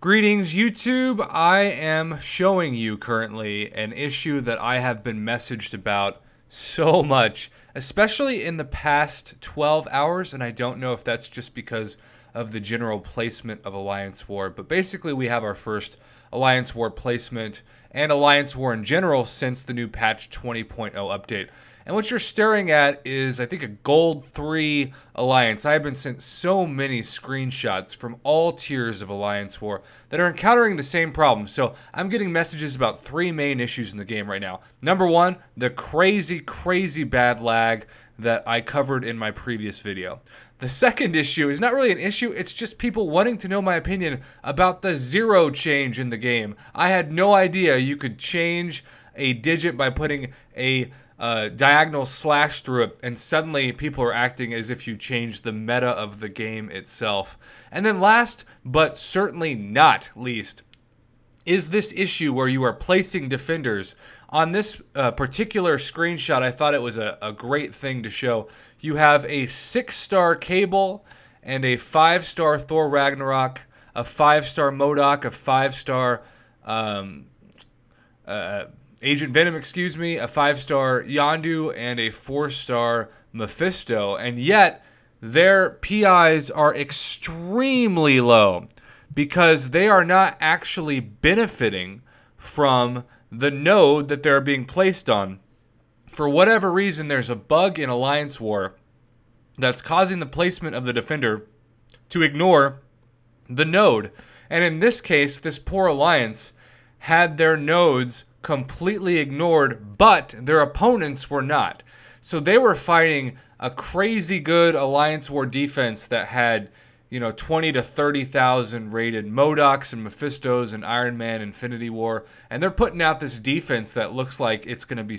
Greetings, YouTube. I am showing you currently an issue that I have been messaged about so much, especially in the past 12 hours, and I don't know if that's just because of the general placement of Alliance War, but basically we have our first Alliance War placement and Alliance War in general since the new patch 20.0 update. And what you're staring at is, I think, a Gold 3 Alliance. I have been sent so many screenshots from all tiers of Alliance War that are encountering the same problem. So I'm getting messages about three main issues in the game right now. Number one, the crazy, crazy bad lag that I covered in my previous video. The second issue is not really an issue, it's just people wanting to know my opinion about the zero change in the game. I had no idea you could change a digit by putting a diagonal slash through it, and suddenly people are acting as if you changed the meta of the game itself. And then last, but certainly not least, is this issue where you are placing defenders. On this particular screenshot, I thought it was a great thing to show. You have a 6-star Cable and a 5-star Thor Ragnarok, a 5-star MODOK, a 5-star Agent Venom, a 5-star Yondu, and a 4-star Mephisto, and yet their PIs are extremely low because they are not actually benefiting from the node that they're being placed on. For whatever reason, there's a bug in Alliance War that's causing the placement of the defender to ignore the node. And in this case, this poor alliance had their nodes completely ignored, but their opponents were not. So they were fighting a crazy good Alliance War defense that had, 20 to 30,000 rated MODOKs and Mephistos and Iron Man Infinity War, and they're putting out this defense that looks like it's going to be,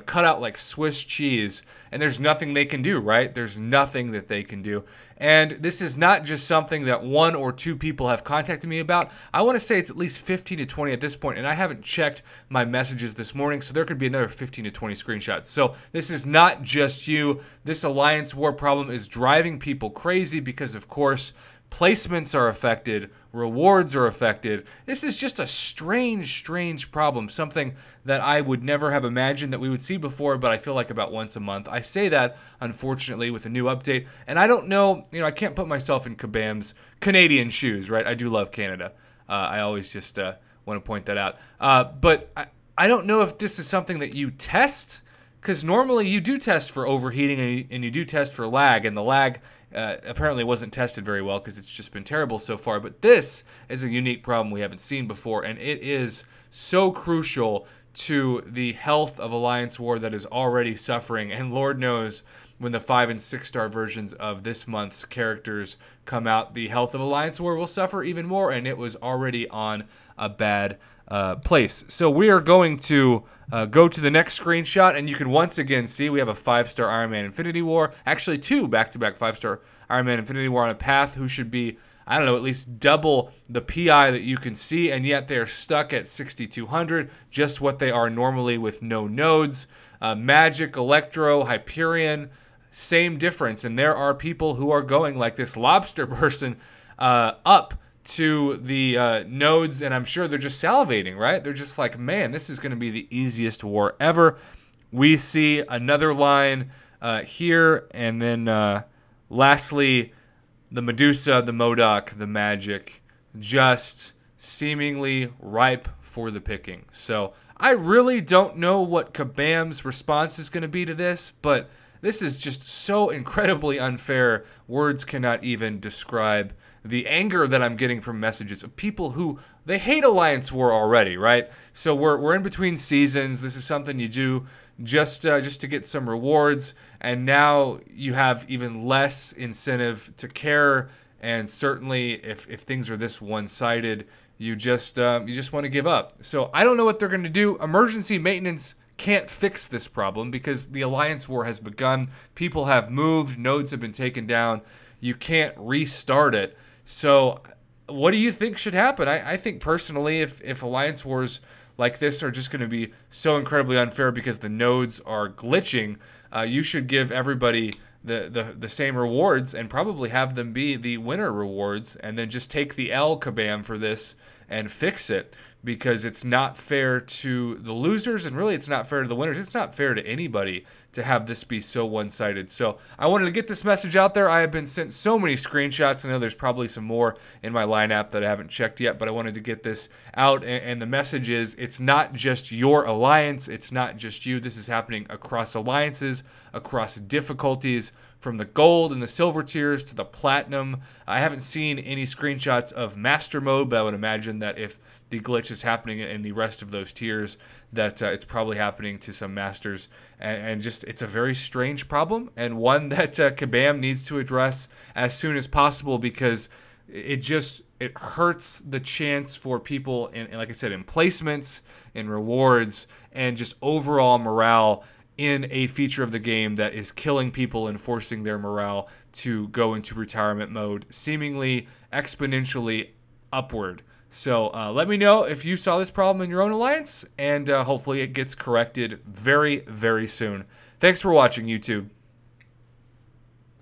cut out like Swiss cheese, and there's nothing they can do, right? There's nothing that they can do. And this is not just something that one or two people have contacted me about. I want to say it's at least 15 to 20 at this point, and I haven't checked my messages this morning, so there could be another 15 to 20 screenshots. So this is not just you. This Alliance War problem is driving people crazy because, of course, placements are affected, rewards are affected. This is just a strange problem, something that I would never have imagined that we would see before, but I feel like about once a month. I say that, unfortunately, with a new update, and I don't know, I can't put myself in Kabam's Canadian shoes, right? I do love Canada. I always just want to point that out. But I don't know if this is something that you test, because normally you do test for overheating and you do test for lag, and the lag apparently wasn't tested very well because it's just been terrible so far. But this is a unique problem we haven't seen before, and it is so crucial to the health of Alliance War that is already suffering. And Lord knows when the 5- and 6-star versions of this month's characters come out, the health of Alliance War will suffer even more, and it was already on a bad place. So we are going to go to the next screenshot, and you can once again see we have a 5-star Iron Man Infinity War. Actually, two back-to-back 5-star Iron Man Infinity War on a path who should be, I don't know, at least double the PI that you can see, and yet they're stuck at 6,200, just what they are normally with no nodes. Magic, Electro, Hyperion, same difference, and there are people who are going like this lobster person up to the nodes, and I'm sure they're just salivating, right? They're just like, man, this is going to be the easiest war ever. We see another line here, and then lastly, the Medusa, the MODOK, the Magic, just seemingly ripe for the picking. So I really don't know what Kabam's response is going to be to this, but this is just so incredibly unfair. Words cannot even describe the anger that I'm getting from messages of people who, they hate Alliance War already, right? So we're in between seasons. This is something you do just to get some rewards, and now you have even less incentive to care. And certainly, if things are this one-sided, you just want to give up. So I don't know what they're going to do. Emergency maintenance can't fix this problem because the Alliance War has begun. People have moved. Nodes have been taken down. You can't restart it. So what do you think should happen? I think personally, if Alliance Wars like this are just going to be so incredibly unfair because the nodes are glitching, you should give everybody the same rewards and probably have them be the winner rewards, and then just take the L, Kabam, for this and fix it, because it's not fair to the losers, and really it's not fair to the winners. It's not fair to anybody to have this be so one-sided. So I wanted to get this message out there. I have been sent so many screenshots. I know there's probably some more in my lineup that I haven't checked yet, but I wanted to get this out. And the message is, it's not just your alliance. It's not just you. This is happening across alliances, across difficulties, from the gold and the silver tiers to the platinum. I haven't seen any screenshots of master mode, but I would imagine that if the glitch is happening in the rest of those tiers, that it's probably happening to some masters. And just, it's a very strange problem, and one that Kabam needs to address as soon as possible, because it hurts the chance for people in, like I said, in placements, in rewards, and just overall morale in a feature of the game that is killing people and forcing their morale to go into retirement mode, seemingly exponentially upward. So let me know if you saw this problem in your own alliance, and hopefully it gets corrected very, very soon. Thanks for watching, YouTube.